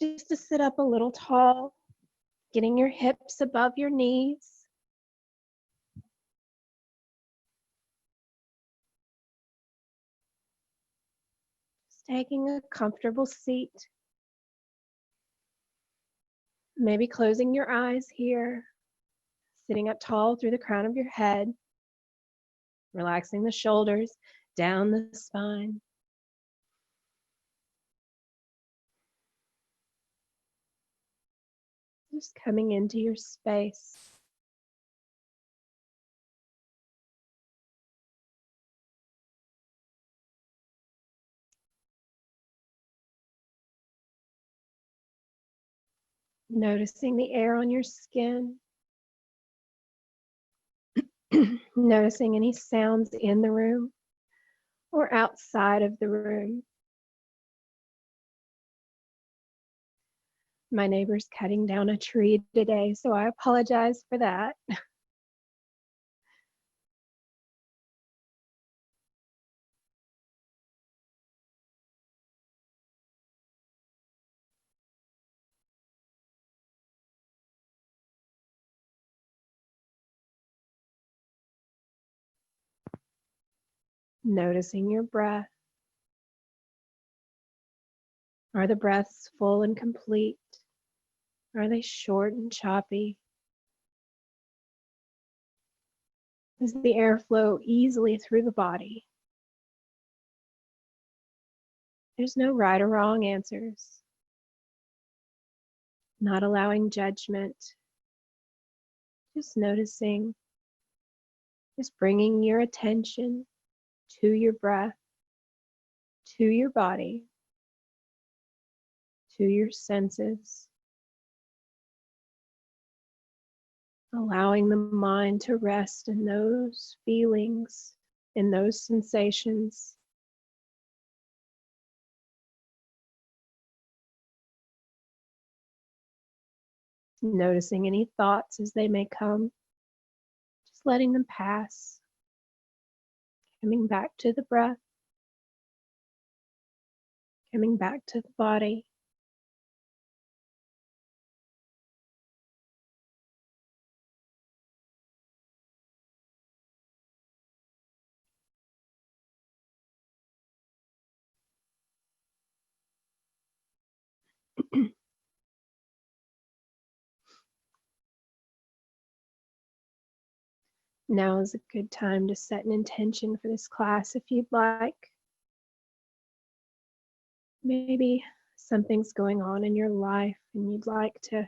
just to sit up a little tall, getting your hips above your knees. Just taking a comfortable seat. Maybe closing your eyes here, sitting up tall through the crown of your head, relaxing the shoulders, down the spine. Just coming into your space. Noticing the air on your skin. Noticing any sounds in the room or outside of the room. My neighbor's cutting down a tree today, so I apologize for that. Noticing your breath. Are the breaths full and complete? Are they short and choppy? Does the air flow easily through the body? There's no right or wrong answers. Not allowing judgment. Just noticing. Just bringing your attention to your breath, to your body, to your senses. Allowing the mind to rest in those feelings, in those sensations. Noticing any thoughts as they may come, just letting them pass. Coming back to the breath, coming back to the body. Now is a good time to set an intention for this class if you'd like. Maybe something's going on in your life and you'd like to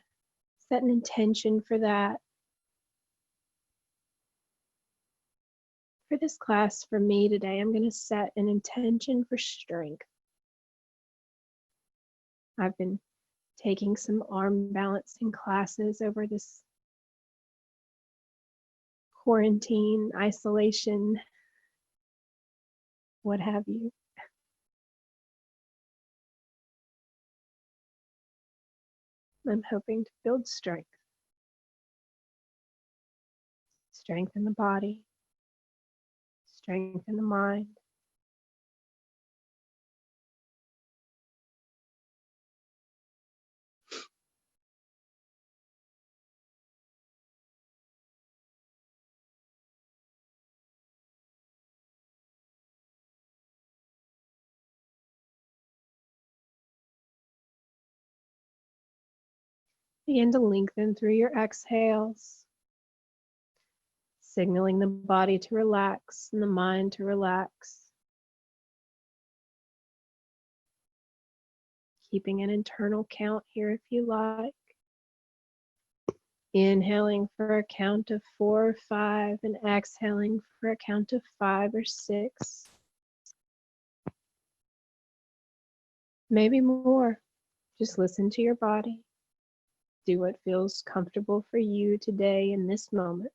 set an intention for that. For this class, for me today, I'm going to set an intention for strength. I've been taking some arm balancing classes over this quarantine, isolation, what have you. I'm hoping to build strength. Strength in the body, strength in the mind. Begin to lengthen through your exhales, signaling the body to relax and the mind to relax. Keeping an internal count here if you like. Inhaling for a count of 4 or 5 and exhaling for a count of 5 or 6. Maybe more. Just listen to your body. Do what feels comfortable for you today in this moment.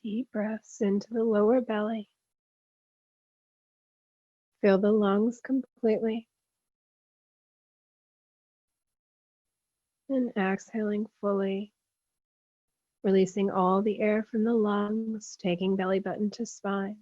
Deep breaths into the lower belly. Fill the lungs completely. And exhaling fully, releasing all the air from the lungs, taking belly button to spine.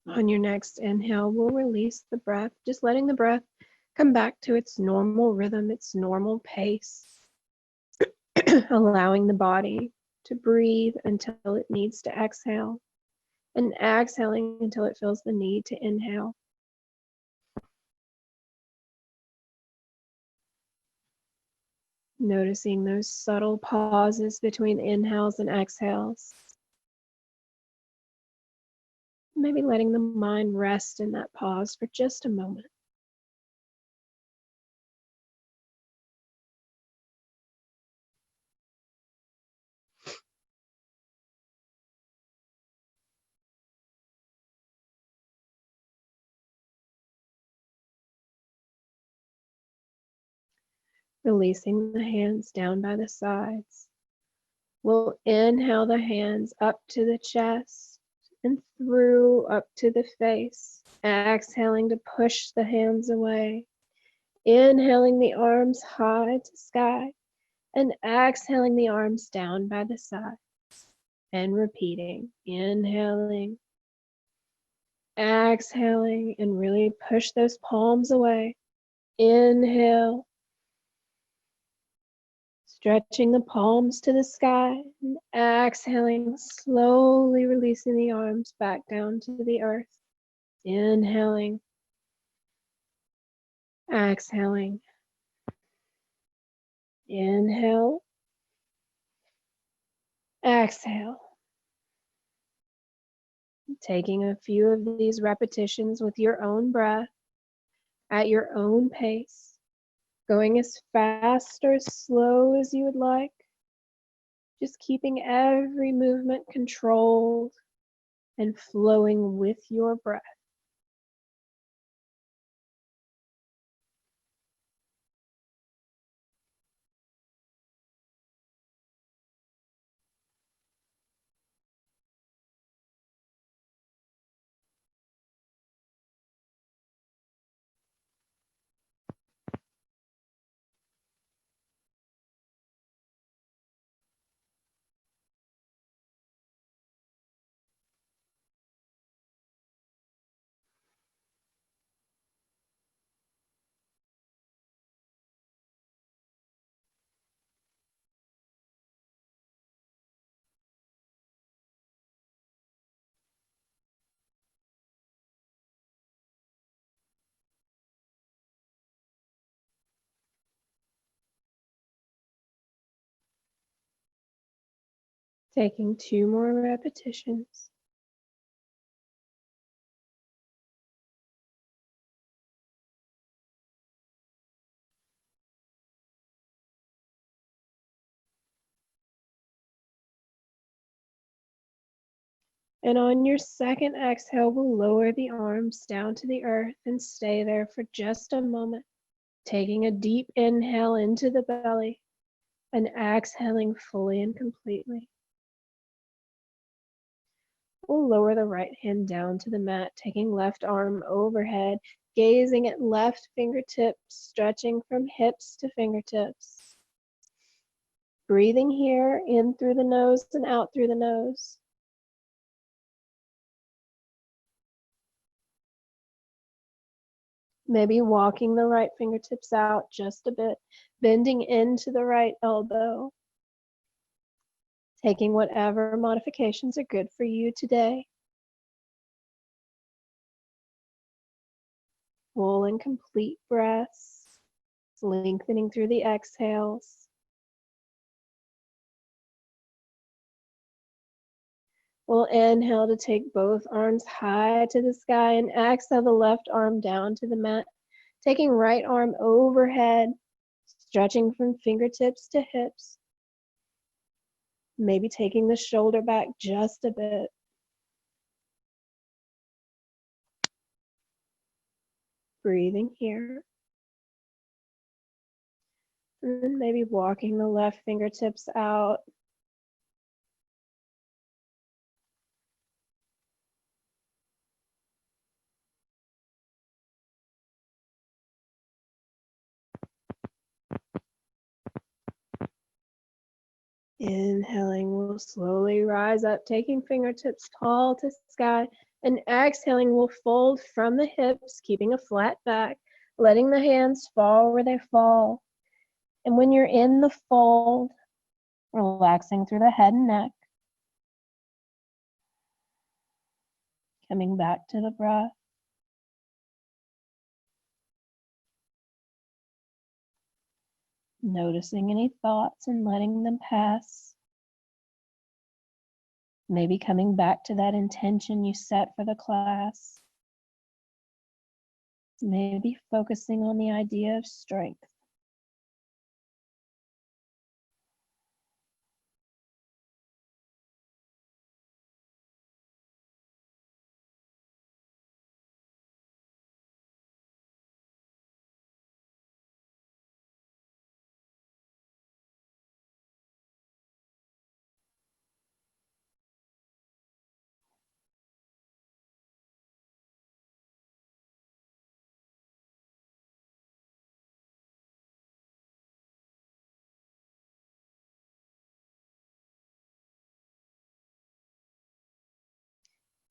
On your next inhale, we'll release the breath, just letting the breath come back to its normal rhythm, its normal pace, allowing the body to breathe until it needs to exhale, and exhaling until it feels the need to inhale. Noticing those subtle pauses between inhales and exhales. Maybe letting the mind rest in that pause for just a moment. Releasing the hands down by the sides. We'll inhale the hands up to the chest and through up to the face. Exhaling to push the hands away. Inhaling the arms high to sky and exhaling the arms down by the sides. And repeating, inhaling, exhaling, and really push those palms away. Inhale, stretching the palms to the sky, and exhaling, slowly releasing the arms back down to the earth. Inhaling, exhaling. Inhale, exhale. Taking a few of these repetitions with your own breath at your own pace, going as fast or as slow as you would like, just keeping every movement controlled and flowing with your breath. Taking 2 more repetitions. And on your second exhale, we'll lower the arms down to the earth and stay there for just a moment. Taking a deep inhale into the belly and exhaling fully and completely. We'll lower the right hand down to the mat, taking left arm overhead, gazing at left fingertips, stretching from hips to fingertips. Breathing here, in through the nose and out through the nose. Maybe walking the right fingertips out just a bit, bending into the right elbow. Taking whatever modifications are good for you today. Full and complete breaths, lengthening through the exhales. We'll inhale to take both arms high to the sky and exhale the left arm down to the mat, taking right arm overhead, stretching from fingertips to hips, maybe taking the shoulder back just a bit. Breathing here. And then maybe walking the left fingertips out. Inhaling, we'll slowly rise up, taking fingertips tall to sky, and exhaling, we'll fold from the hips, keeping a flat back, letting the hands fall where they fall. And when you're in the fold, relaxing through the head and neck, coming back to the breath. Noticing any thoughts and letting them pass. Maybe coming back to that intention you set for the class. Maybe focusing on the idea of strength.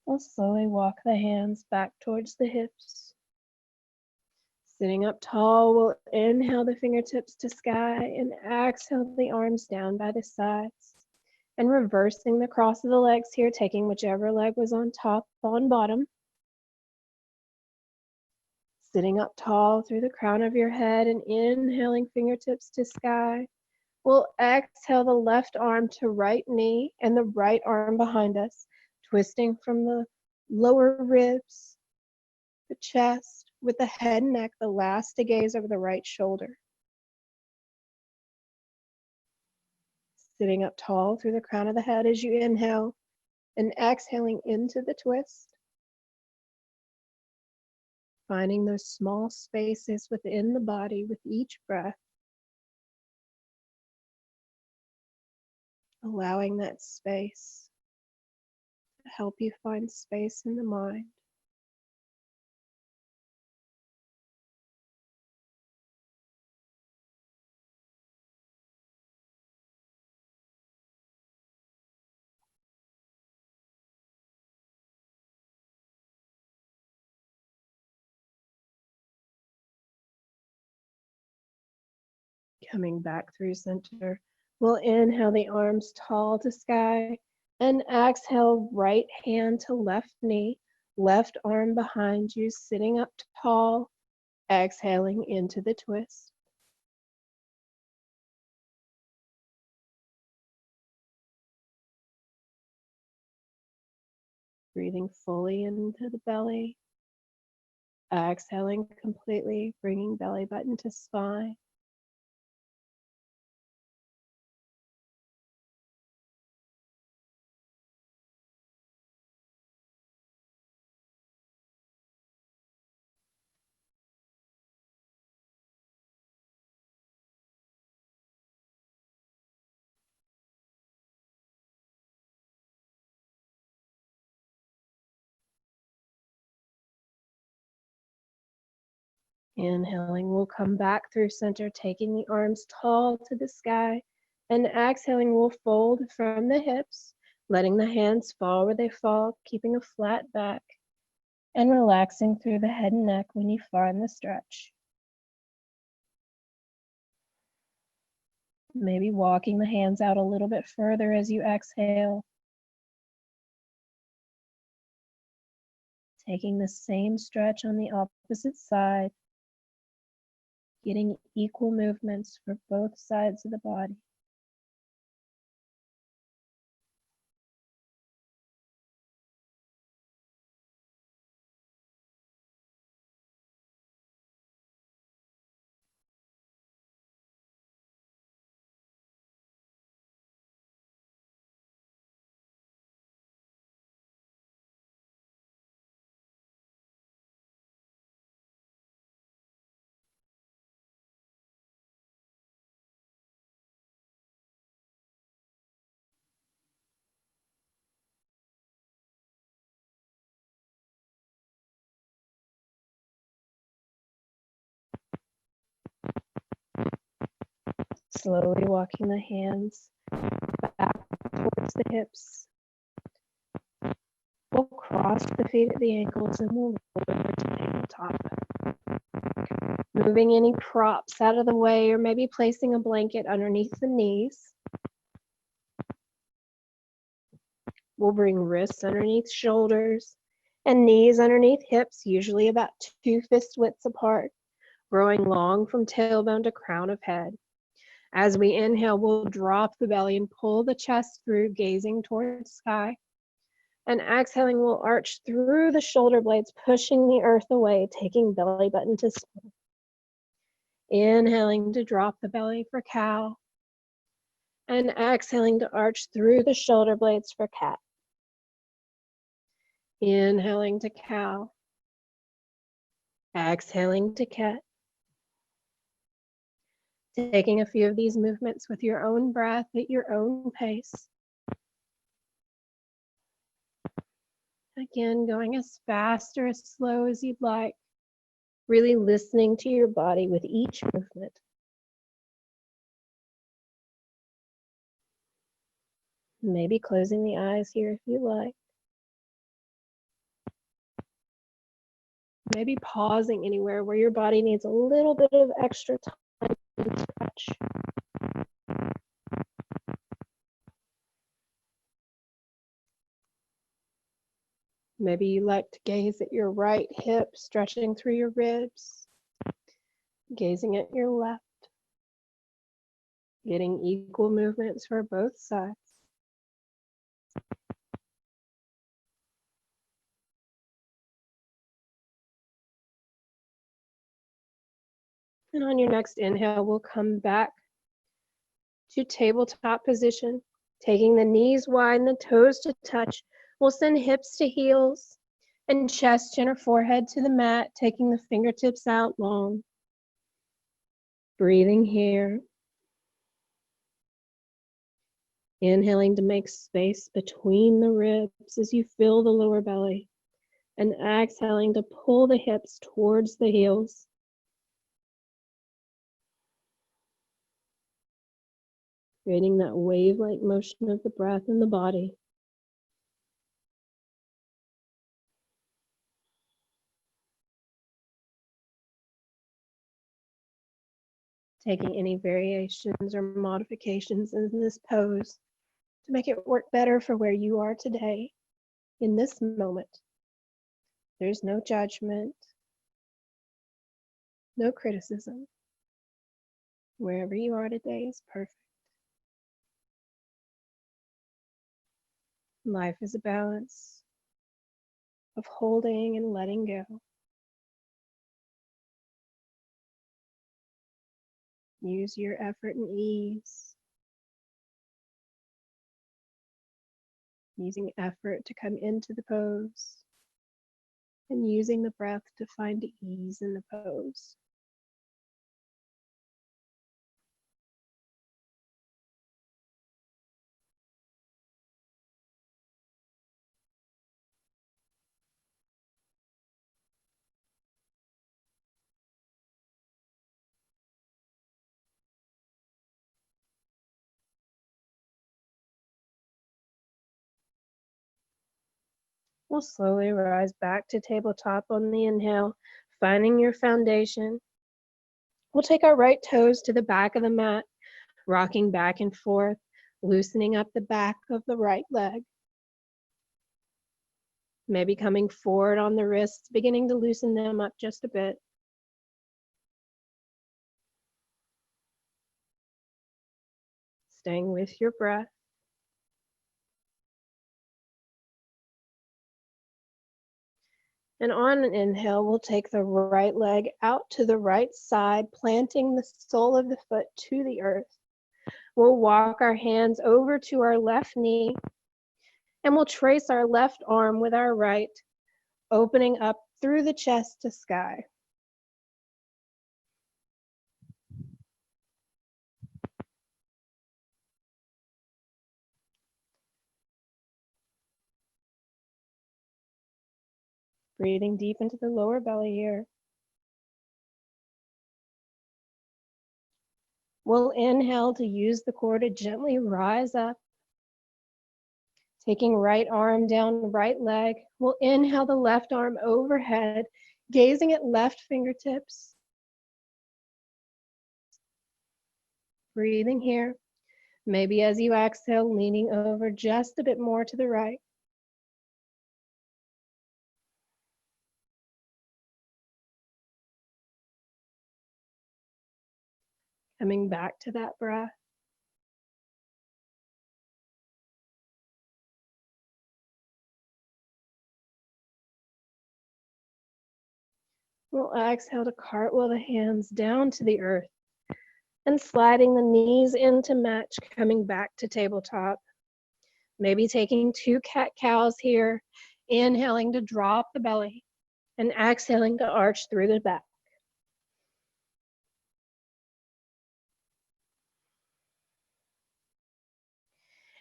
We'll slowly walk the hands back towards the hips. Sitting up tall, we'll inhale the fingertips to sky and exhale the arms down by the sides. And reversing the cross of the legs here, taking whichever leg was on top on bottom. Sitting up tall through the crown of your head and inhaling fingertips to sky. We'll exhale the left arm to right knee and the right arm behind us, twisting from the lower ribs, the chest, with the head and neck, the last to gaze over the right shoulder. Sitting up tall through the crown of the head as you inhale and exhaling into the twist. Finding those small spaces within the body with each breath. Allowing that space to help you find space in the mind. Coming back through center, we'll inhale the arms tall to sky and exhale right hand to left knee, left arm behind you, sitting up tall, exhaling into the twist. Breathing fully into the belly, exhaling completely, bringing belly button to spine. Inhaling, we'll come back through center, taking the arms tall to the sky, and exhaling, we'll fold from the hips, letting the hands fall where they fall, keeping a flat back, and relaxing through the head and neck when you find the stretch. Maybe walking the hands out a little bit further as you exhale. Taking the same stretch on the opposite side. Getting equal movements for both sides of the body. Slowly walking the hands back towards the hips. We'll cross the feet at the ankles and we'll roll over to tabletop. Moving any props out of the way or maybe placing a blanket underneath the knees. We'll bring wrists underneath shoulders and knees underneath hips, usually about 2 fist widths apart, growing long from tailbone to crown of head. As we inhale, we'll drop the belly and pull the chest through, gazing towards sky. And exhaling, we'll arch through the shoulder blades, pushing the earth away, taking belly button to spine. Inhaling to drop the belly for cow. And exhaling to arch through the shoulder blades for cat. Inhaling to cow. Exhaling to cat. Taking a few of these movements with your own breath at your own pace. Again, going as fast or as slow as you'd like. Really listening to your body with each movement. Maybe closing the eyes here if you like. Maybe pausing anywhere where your body needs a little bit of extra time to stretch. Maybe you like to gaze at your right hip, stretching through your ribs. Gazing at your left. Getting equal movements for both sides. And on your next inhale, we'll come back to tabletop position, taking the knees wide and the toes to touch. We'll send hips to heels and chest, chin, or forehead to the mat, taking the fingertips out long. Breathing here. Inhaling to make space between the ribs as you fill the lower belly, and exhaling to pull the hips towards the heels. Creating that wave-like motion of the breath in the body. Taking any variations or modifications in this pose to make it work better for where you are today, in this moment. There's no judgment, no criticism. Wherever you are today is perfect. Life is a balance of holding and letting go. Use your effort and ease. Using effort to come into the pose and using the breath to find ease in the pose. We'll slowly rise back to tabletop on the inhale, finding your foundation. We'll take our right toes to the back of the mat, rocking back and forth, loosening up the back of the right leg. Maybe coming forward on the wrists, beginning to loosen them up just a bit. Staying with your breath. And on an inhale, we'll take the right leg out to the right side, planting the sole of the foot to the earth. We'll walk our hands over to our left knee, and we'll trace our left arm with our right, opening up through the chest to sky. Breathing deep into the lower belly here. We'll inhale to use the core to gently rise up. Taking right arm down right leg. We'll inhale the left arm overhead, gazing at left fingertips. Breathing here. Maybe as you exhale, leaning over just a bit more to the right. Coming back to that breath. We'll exhale to cartwheel the hands down to the earth and sliding the knees into match, coming back to tabletop. Maybe taking 2 cat-cows here, inhaling to drop the belly and exhaling to arch through the back.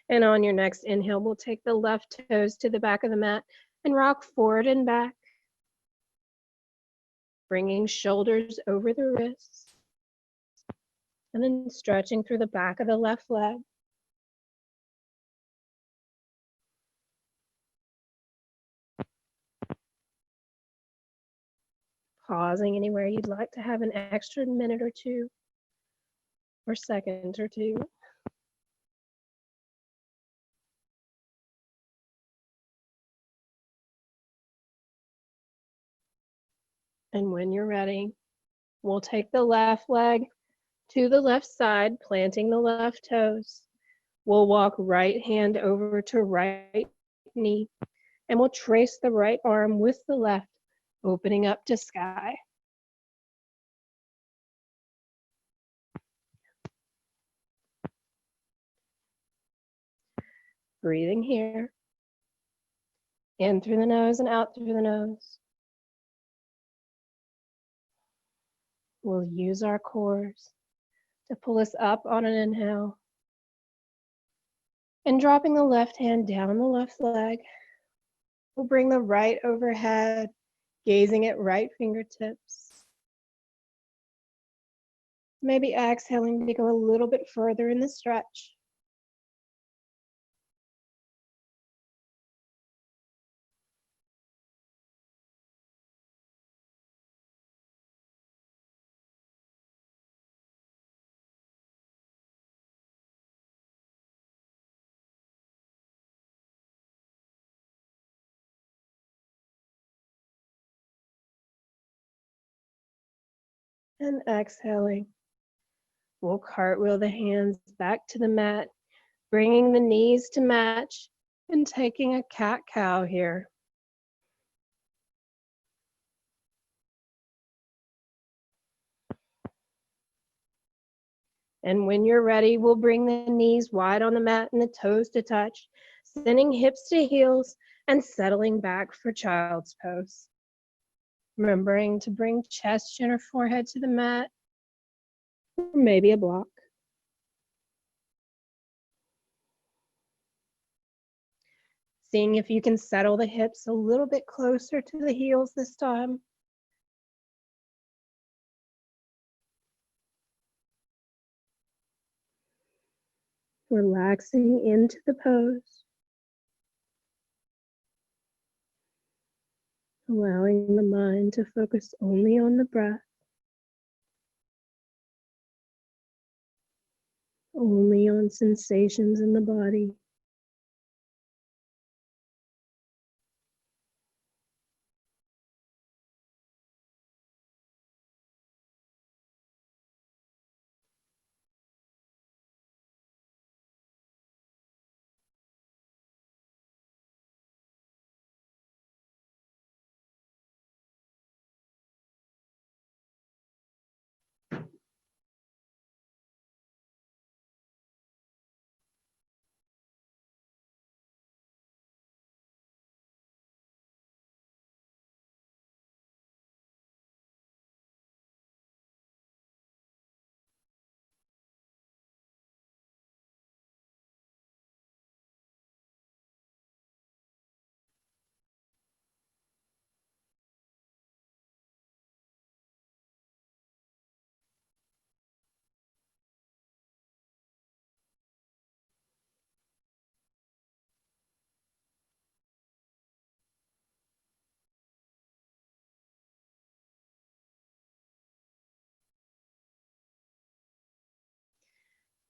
And on your next inhale, we'll take the left toes to the back of the mat and rock forward and back, bringing shoulders over the wrists, and then stretching through the back of the left leg. Pausing anywhere you'd like to have an extra minute or two, or second or two. And when you're ready, we'll take the left leg to the left side, planting the left toes. We'll walk right hand over to right knee, and we'll trace the right arm with the left, opening up to sky. Breathing here. In through the nose and out through the nose. We'll use our cores to pull us up on an inhale. And dropping the left hand down the left leg, we'll bring the right overhead, gazing at right fingertips. Maybe exhaling to go a little bit further in the stretch. And exhaling, we'll cartwheel the hands back to the mat, bringing the knees to match and taking a cat-cow here. And when you're ready, we'll bring the knees wide on the mat and the toes to touch, sending hips to heels and settling back for child's pose. Remembering to bring chest, chin, or forehead to the mat, or maybe a block. Seeing if you can settle the hips a little bit closer to the heels this time. Relaxing into the pose. Allowing the mind to focus only on the breath. Only on sensations in the body.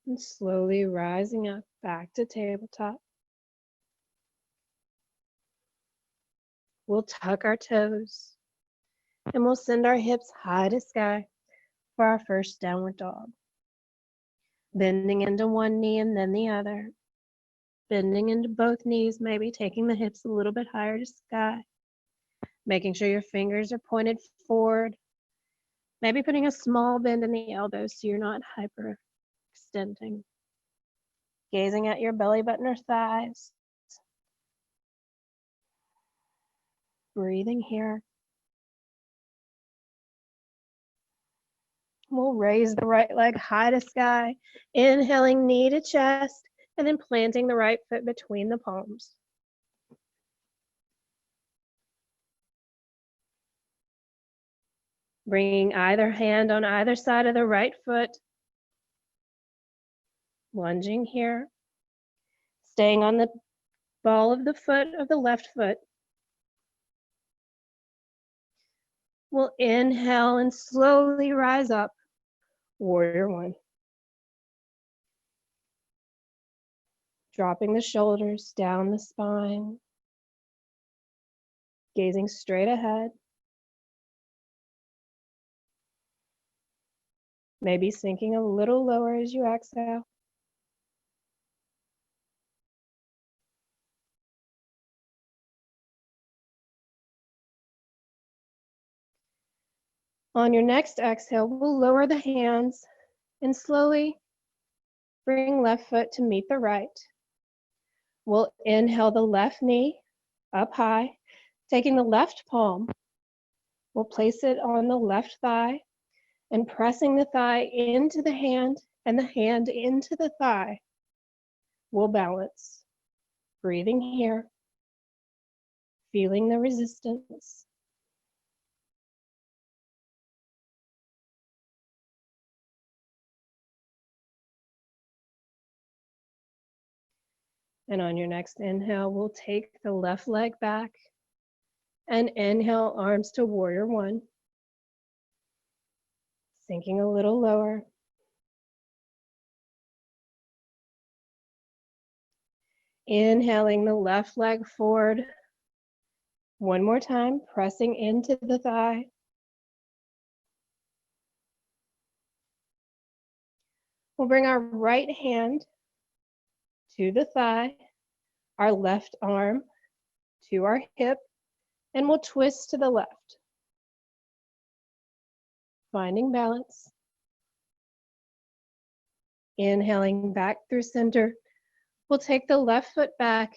And slowly rising up back to tabletop. We'll tuck our toes and we'll send our hips high to sky for our first downward dog. Bending into one knee and then the other. Bending into both knees, maybe taking the hips a little bit higher to sky. Making sure your fingers are pointed forward. Maybe putting a small bend in the elbows so you're not hyperextending. Gazing at your belly button or thighs. Breathing here. We'll raise the right leg high to sky, inhaling knee to chest, and then planting the right foot between the palms. Bringing either hand on either side of the right foot. Lunging here. Staying on the ball of the foot of the left foot. We'll inhale and slowly rise up. Warrior one. Dropping the shoulders down the spine. Gazing straight ahead. Maybe sinking a little lower as you exhale. On your next exhale, we'll lower the hands and slowly bring left foot to meet the right. We'll inhale the left knee up high, taking the left palm. We'll place it on the left thigh and pressing the thigh into the hand and the hand into the thigh. We'll balance. Breathing here, feeling the resistance. And on your next inhale, we'll take the left leg back and inhale arms to warrior one. Sinking a little lower. Inhaling the left leg forward. One more time, pressing into the thigh. We'll bring our right hand to the thigh, our left arm to our hip, and we'll twist to the left. Finding balance. Inhaling back through center. We'll take the left foot back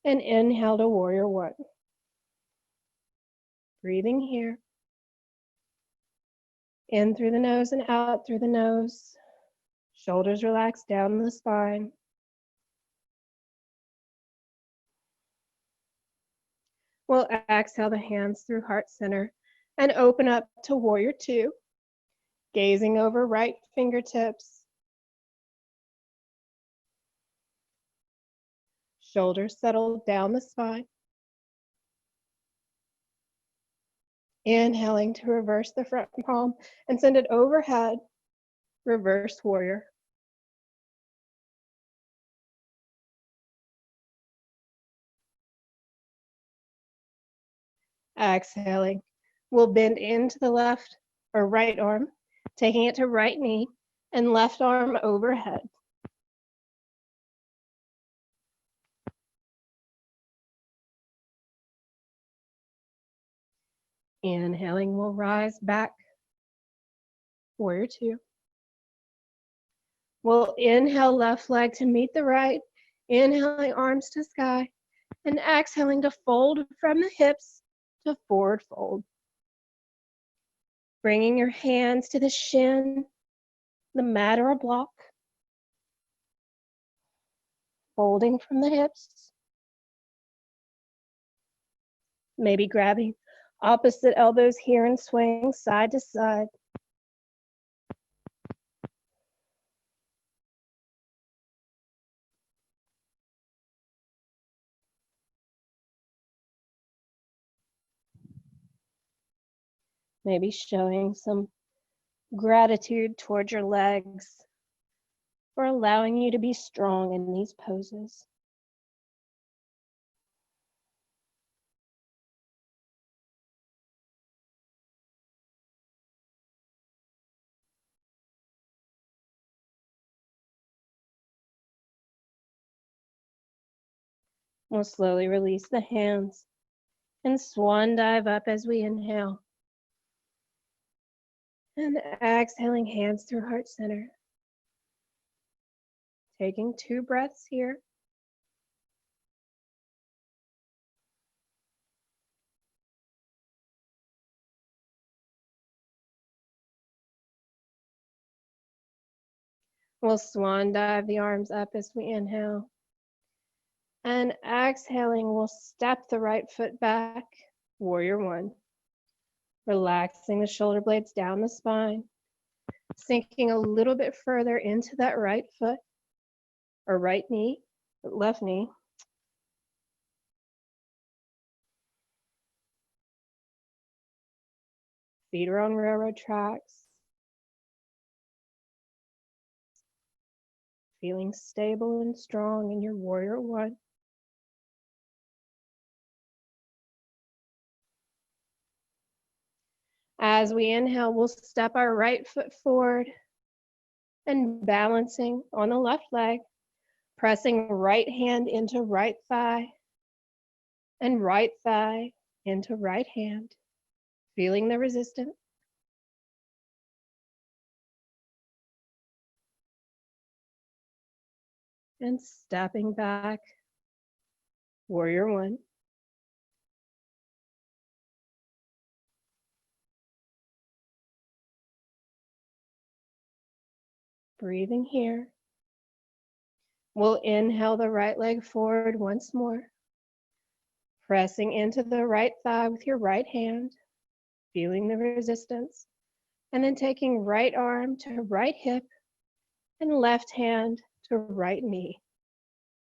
and inhale to warrior one. Breathing here. In through the nose and out through the nose. Shoulders relaxed down the spine. We'll exhale the hands through heart center and open up to warrior two. Gazing over right fingertips. Shoulders settle down the spine. Inhaling to reverse the front palm and send it overhead. Reverse warrior. Exhaling, we'll bend into the left or right arm, taking it to right knee and left arm overhead. Inhaling, we'll rise back, warrior two. We'll inhale left leg to meet the right, inhaling arms to sky, and exhaling to fold from the hips to forward fold. Bringing your hands to the shin, the mat or a block. Folding from the hips. Maybe grabbing opposite elbows here and swaying side to side. Maybe showing some gratitude towards your legs for allowing you to be strong in these poses. We'll slowly release the hands and swan dive up as we inhale. And exhaling, hands through heart center. Taking 2 breaths here. We'll swan dive the arms up as we inhale. And exhaling, we'll step the right foot back, warrior 1. Relaxing the shoulder blades down the spine, sinking a little bit further into that right foot, or right knee, left knee. Feet are on railroad tracks. Feeling stable and strong in your warrior 1. As we inhale, we'll step our right foot forward and balancing on the left leg, pressing right hand into right thigh and right thigh into right hand, feeling the resistance. And stepping back, warrior 1. Breathing here. We'll inhale the right leg forward once more, pressing into the right thigh with your right hand, feeling the resistance, and then taking right arm to right hip and left hand to right knee.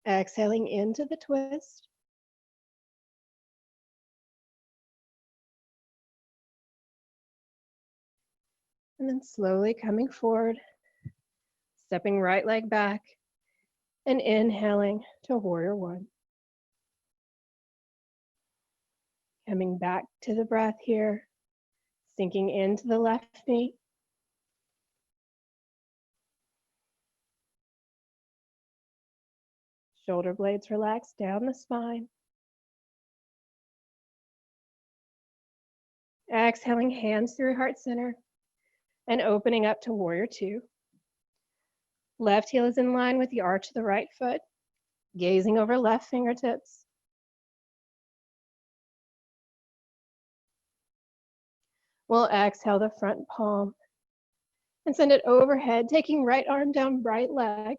Exhaling into the twist. And then slowly coming forward, stepping right leg back and inhaling to warrior 1. Coming back to the breath here, sinking into the left knee. Shoulder blades relax down the spine. Exhaling, hands through heart center and opening up to warrior 2. Left heel is in line with the arch of the right foot, gazing over left fingertips. We'll exhale the front palm and send it overhead, taking right arm down right leg.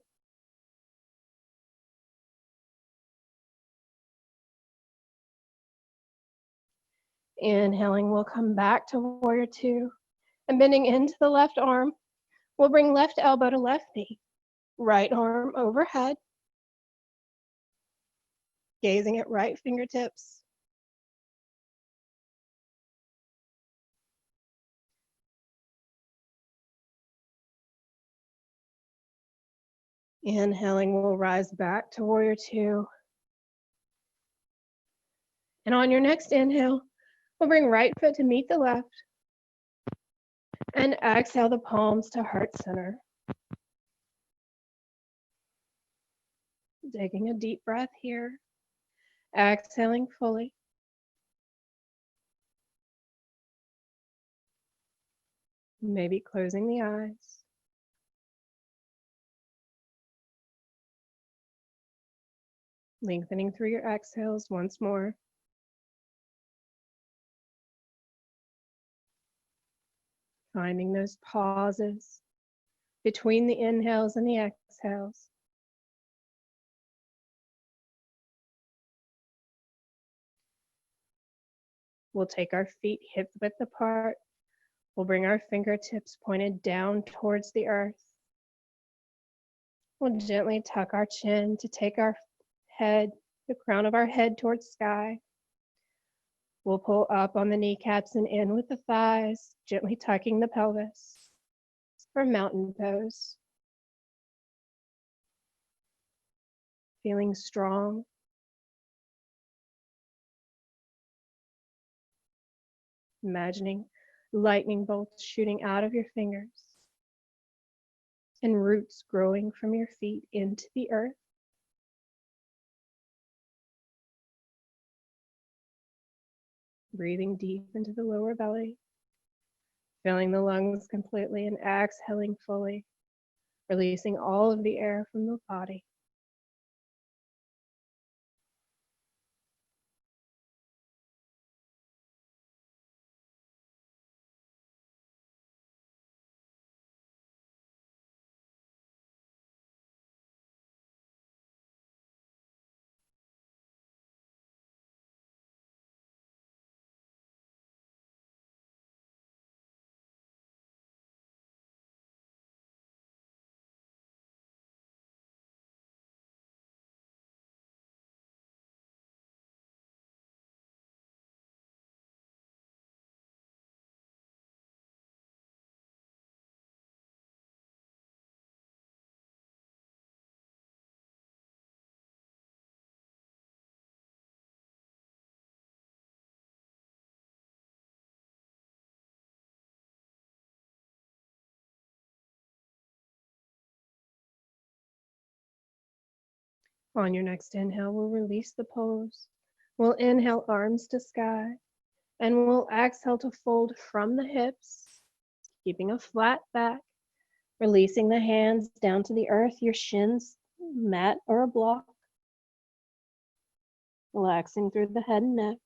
Inhaling, we'll come back to warrior 2 and bending into the left arm, we'll bring left elbow to left knee, right arm overhead, gazing at right fingertips. Inhaling, we'll rise back to warrior 2. And on your next inhale, we'll bring right foot to meet the left. And exhale the palms to heart center. Taking a deep breath here. Exhaling fully. Maybe closing the eyes. Lengthening through your exhales once more. Finding those pauses between the inhales and the exhales. We'll take our feet hip width apart. We'll bring our fingertips pointed down towards the earth. We'll gently tuck our chin to take our head, the crown of our head towards sky. We'll pull up on the kneecaps and in with the thighs, gently tucking the pelvis for mountain pose. feeling strong. Imagining lightning bolts shooting out of your fingers and roots growing from your feet into the earth. Breathing deep into the lower belly, filling the lungs completely and exhaling fully, releasing all of the air from the body. On your next inhale, we'll release the pose. We'll inhale arms to sky, and we'll exhale to fold from the hips, keeping a flat back, releasing the hands down to the earth, your shins, mat or a block, relaxing through the head and neck.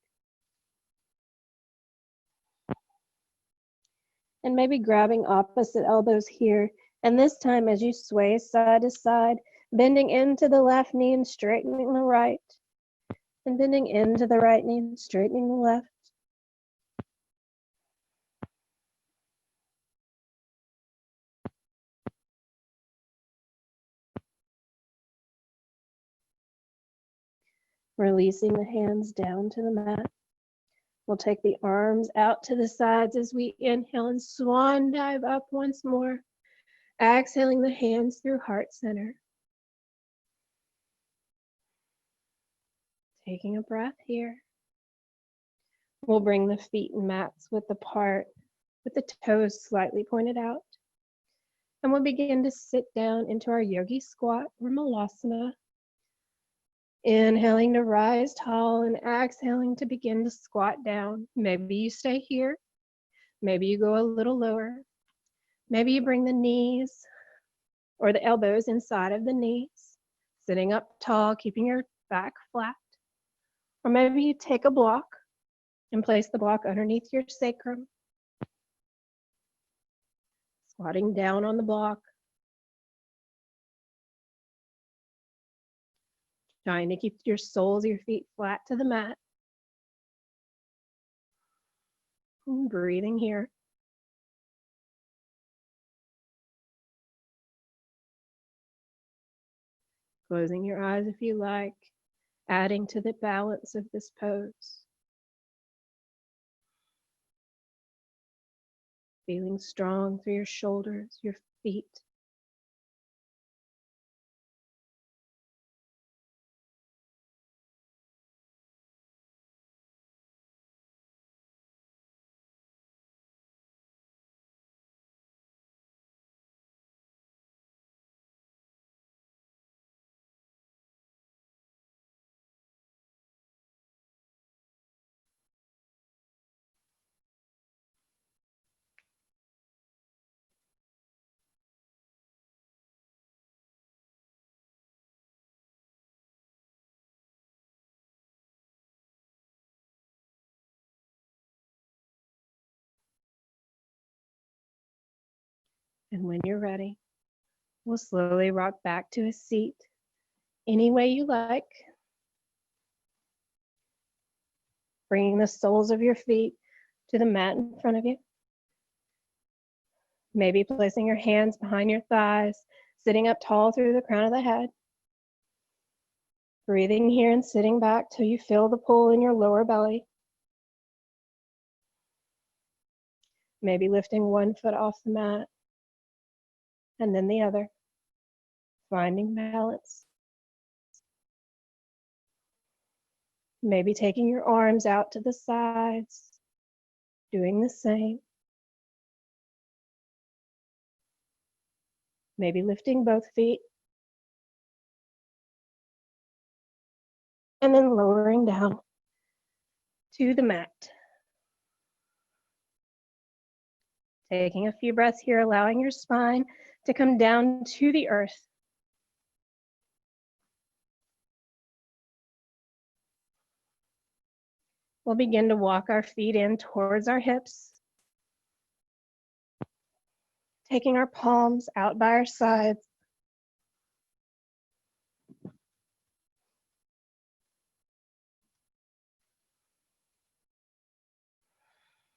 And maybe grabbing opposite elbows here. And this time, as you sway side to side, bending into the left knee and straightening the right, and bending into the right knee and straightening the left. Releasing the hands down to the mat. We'll take the arms out to the sides as we inhale and swan dive up once more. Exhaling the hands through heart center. Taking a breath here. We'll bring the feet and mats width apart with the toes slightly pointed out. And we'll begin to sit down into our yogi squat or malasana. Inhaling to rise tall and exhaling to begin to squat down. Maybe you stay here. Maybe you go a little lower. Maybe you bring the knees or the elbows inside of the knees, sitting up tall, keeping your back flat. Or maybe you take a block and place the block underneath your sacrum, squatting down on the block, trying to keep your soles of your feet flat to the mat. And breathing here. Closing your eyes if you like, adding to the balance of this pose. Feeling strong through your shoulders, your feet. And when you're ready, we'll slowly rock back to a seat any way you like. Bringing the soles of your feet to the mat in front of you. Maybe placing your hands behind your thighs, sitting up tall through the crown of the head. Breathing here and sitting back till you feel the pull in your lower belly. Maybe lifting one foot off the mat and then the other, finding balance. Maybe taking your arms out to the sides, doing the same. Maybe lifting both feet. And then lowering down to the mat. Taking a few breaths here, allowing your spine to come down to the earth. We'll begin to walk our feet in towards our hips, taking our palms out by our sides.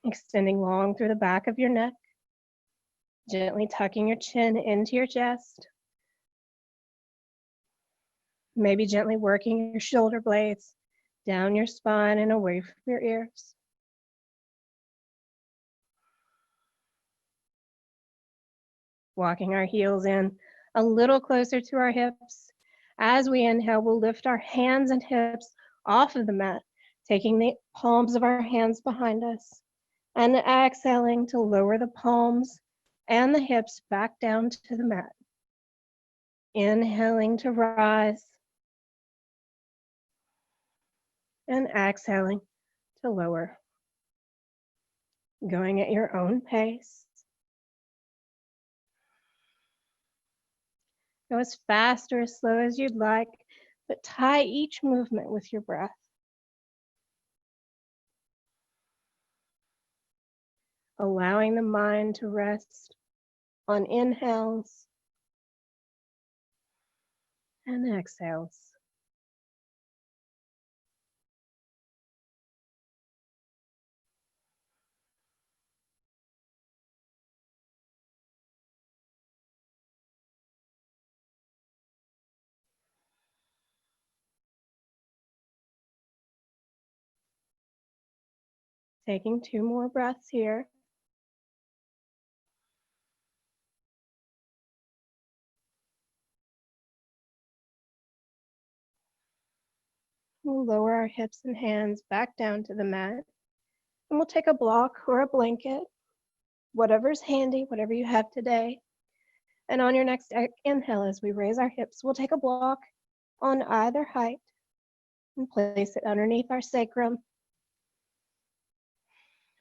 Extending long through the back of your neck, gently tucking your chin into your chest. Maybe gently working your shoulder blades down your spine and away from your ears. Walking our heels in a little closer to our hips. As we inhale, we'll lift our hands and hips off of the mat, taking the palms of our hands behind us, and exhaling to lower the palms and the hips back down to the mat. Inhaling to rise, and exhaling to lower. Going at your own pace. Go as fast or as slow as you'd like, but tie each movement with your breath. Allowing the mind to rest on inhales and exhales. Taking 2 more breaths here. We'll lower our hips and hands back down to the mat. And we'll take a block or a blanket, whatever's handy, whatever you have today. And on your next inhale, as we raise our hips, we'll take a block on either height and place it underneath our sacrum.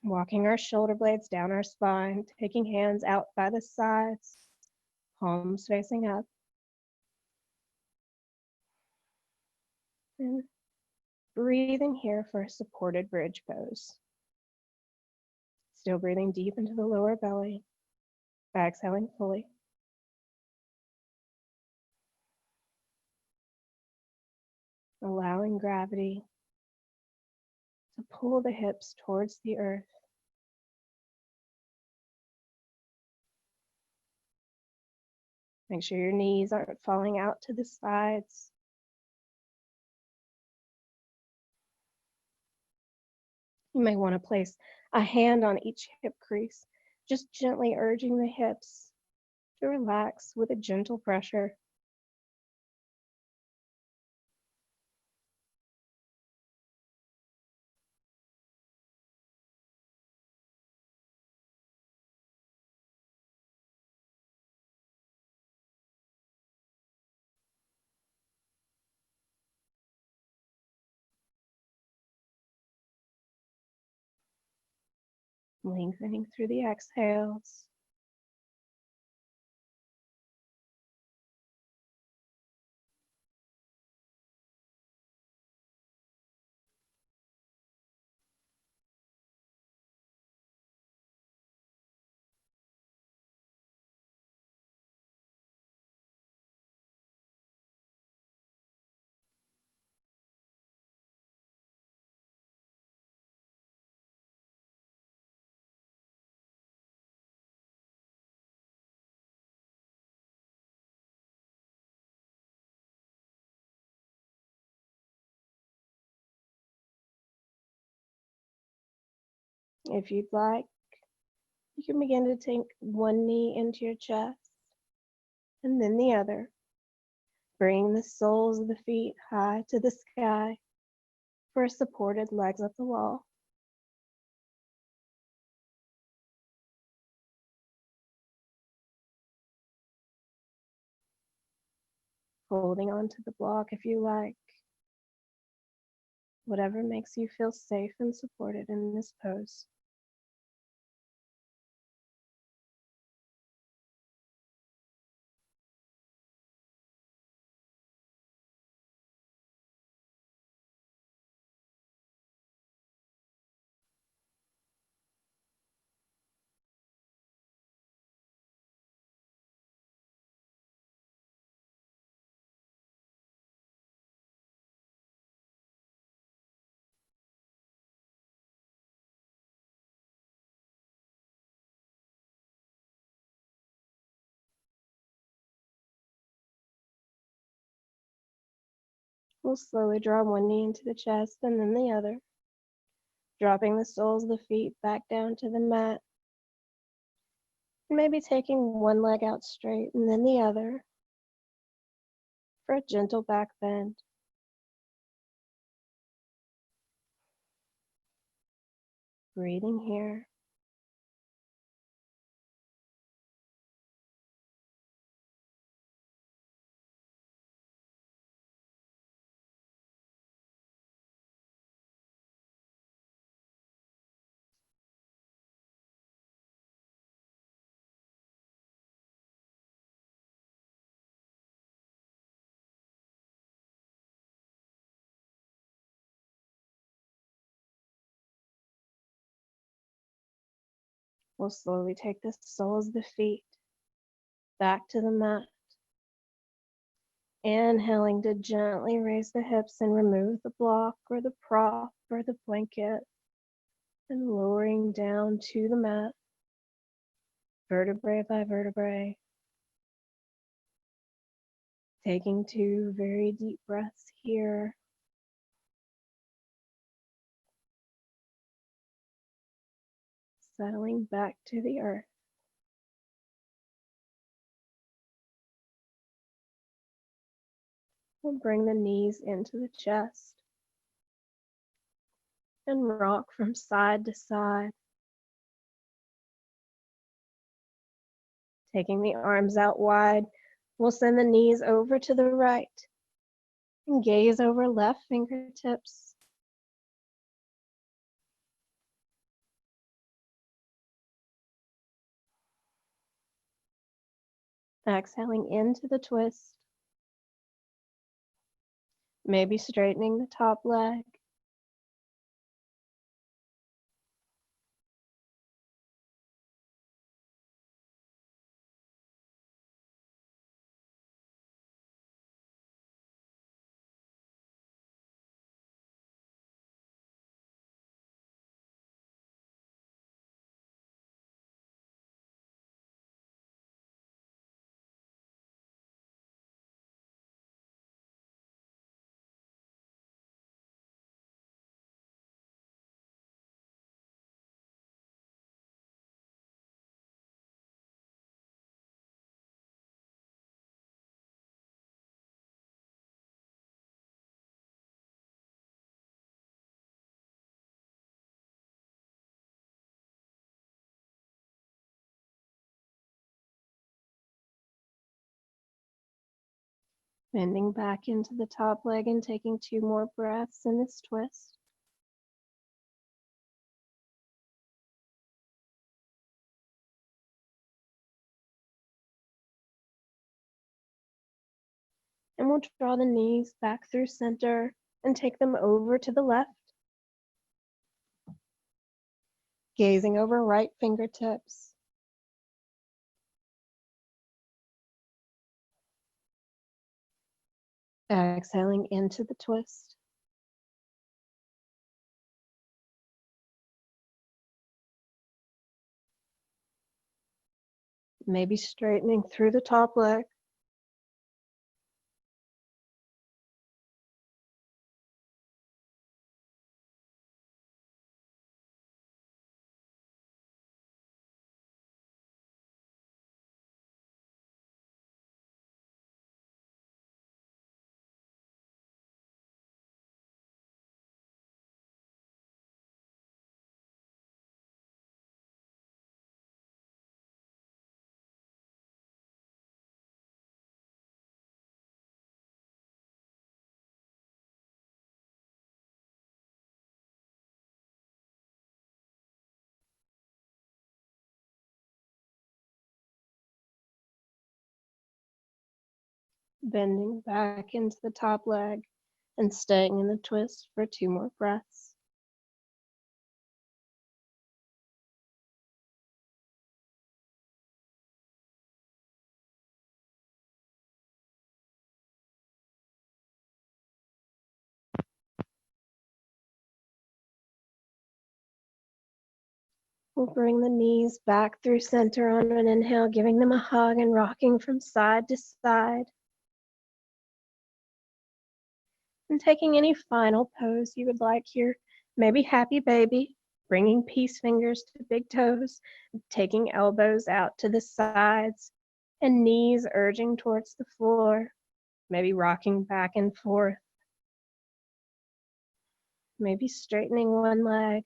Walking our shoulder blades down our spine, taking hands out by the sides, palms facing up. And breathing here for a supported bridge pose. Still breathing deep into the lower belly, exhaling fully. Allowing gravity to pull the hips towards the earth. Make sure your knees aren't falling out to the sides. You may want to place a hand on each hip crease, just gently urging the hips to relax with a gentle pressure. Lengthening through the exhales. If you'd like, you can begin to take one knee into your chest and then the other, bringing the soles of the feet high to the sky. for supported legs at the wall. Holding onto the block if you like. Whatever makes you feel safe and supported in this pose. We'll slowly draw one knee into the chest and then the other, dropping the soles of the feet back down to the mat. Maybe taking one leg out straight and then the other for a gentle back bend. Breathing here. We'll slowly take the soles of the feet back to the mat. Inhaling to gently raise the hips and remove the block or the prop or the blanket, and lowering down to the mat, vertebrae by vertebrae. Taking 2 very deep breaths here. Settling back to the earth. We'll bring the knees into the chest and rock from side to side. Taking the arms out wide, we'll send the knees over to the right and gaze over left fingertips. Exhaling into the twist. Maybe straightening the top leg. Bending back into the top leg and taking 2 more breaths in this twist. And we'll draw the knees back through center and take them over to the left. Gazing over right fingertips. Exhaling into the twist. Maybe straightening through the top leg. bending back into the top leg and staying in the twist for 2 more breaths. We'll bring the knees back through center on an inhale, giving them a hug and rocking from side to side. And taking any final pose you would like here. Maybe happy baby, bringing peace fingers to big toes, taking elbows out to the sides, and knees urging towards the floor. Maybe rocking back and forth. Maybe straightening one leg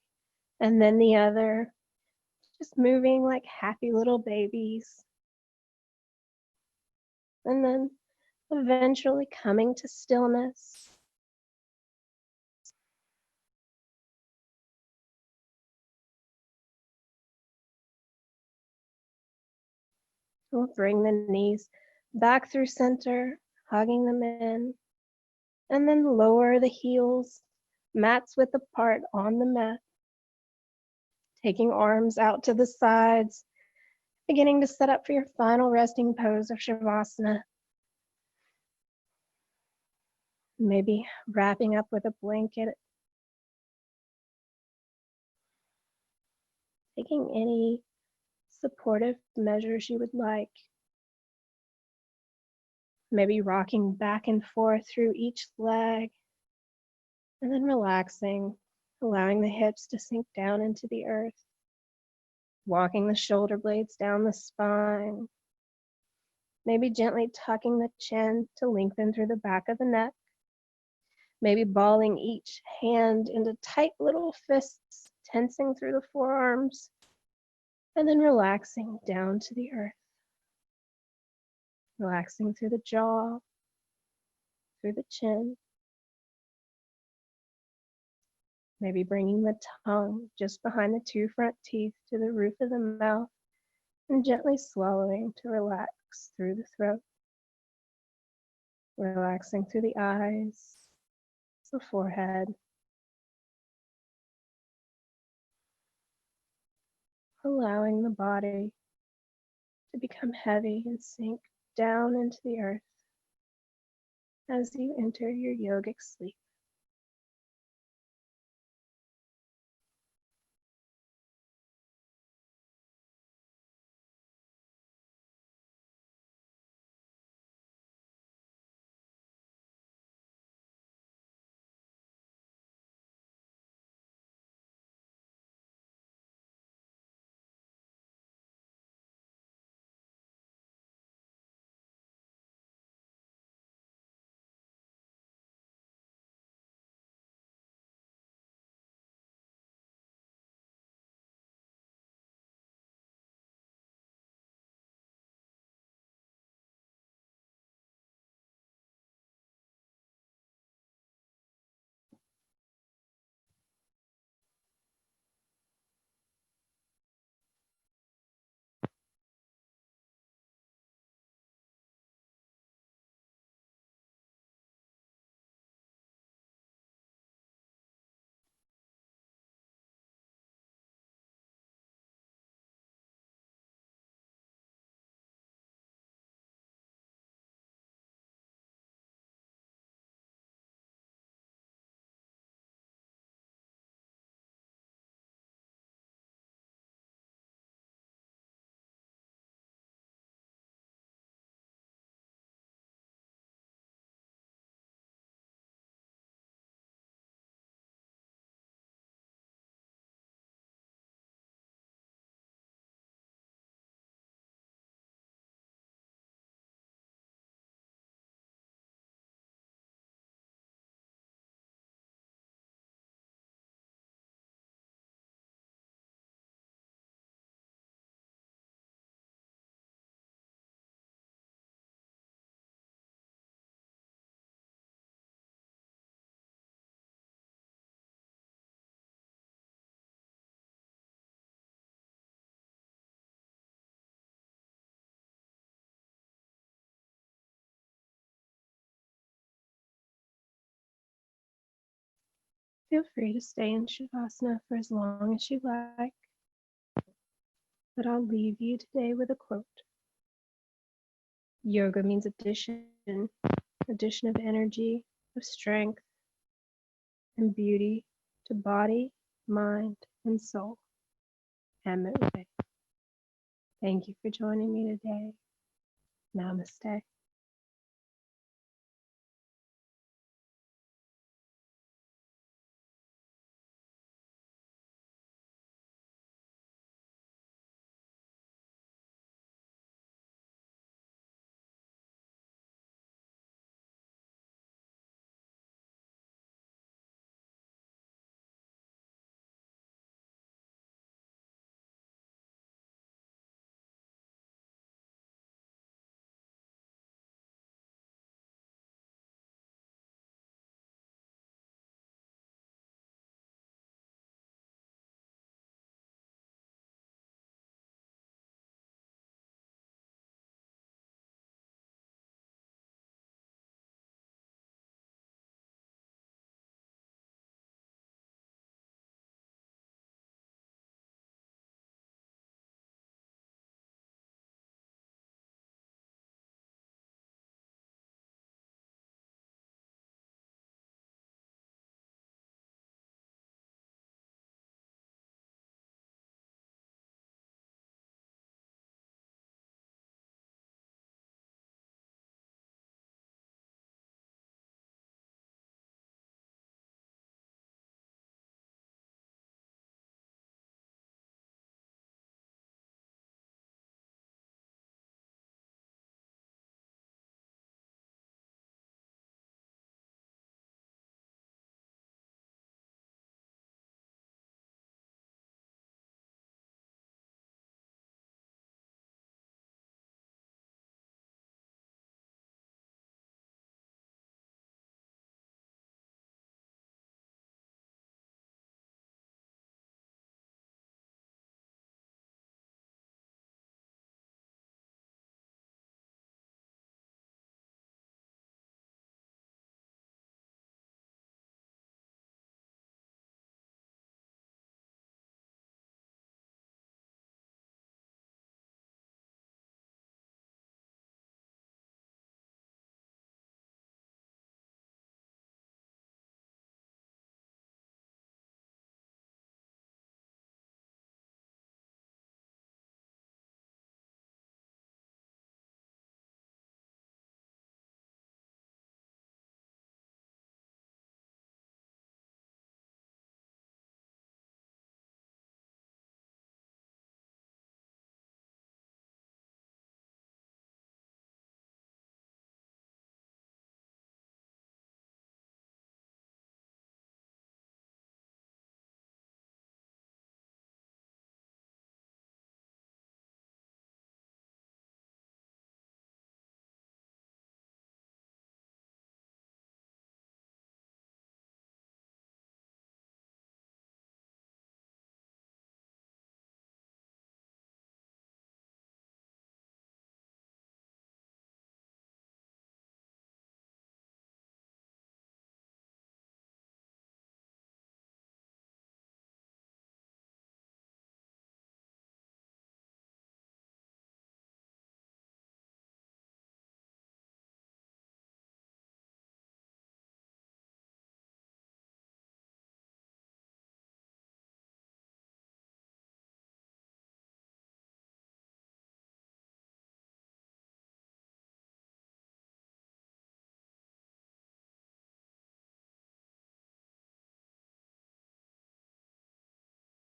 and then the other. Just moving like happy little babies. And then eventually coming to stillness. We'll bring the knees back through center, hugging them in, and then lower the heels, mats width apart on the mat, taking arms out to the sides, beginning to set up for your final resting pose of Shavasana. Maybe wrapping up with a blanket, taking any supportive measures you would like. Maybe rocking back and forth through each leg, and then relaxing, allowing the hips to sink down into the earth, walking the shoulder blades down the spine, maybe gently tucking the chin to lengthen through the back of the neck, maybe balling each hand into tight little fists, tensing through the forearms, and then relaxing down to the earth, relaxing through the jaw, through the chin, maybe bringing the tongue just behind the 2 front teeth to the roof of the mouth and gently swallowing to relax through the throat, relaxing through the eyes, the forehead, allowing the body to become heavy and sink down into the earth as you enter your yogic sleep. Feel free to stay in Shavasana for as long as you like, but I'll leave you today with a quote. Yoga means addition of energy, of strength, and beauty to body, mind, and soul. Hamid. Thank you for joining me today. Namaste.